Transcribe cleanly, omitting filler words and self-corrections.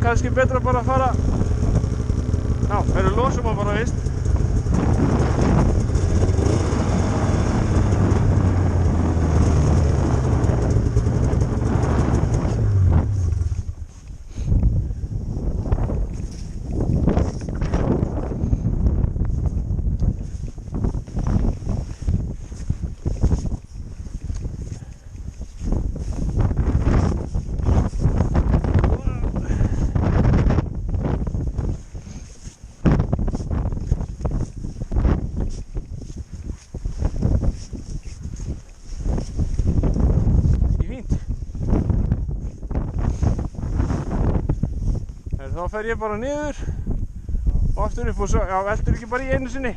kannski betra bara að fara. Já, við losum hann bara vist. Þá fer ég bara niður og aftur upp og svo, já, veltur ekki bara í einu sinni.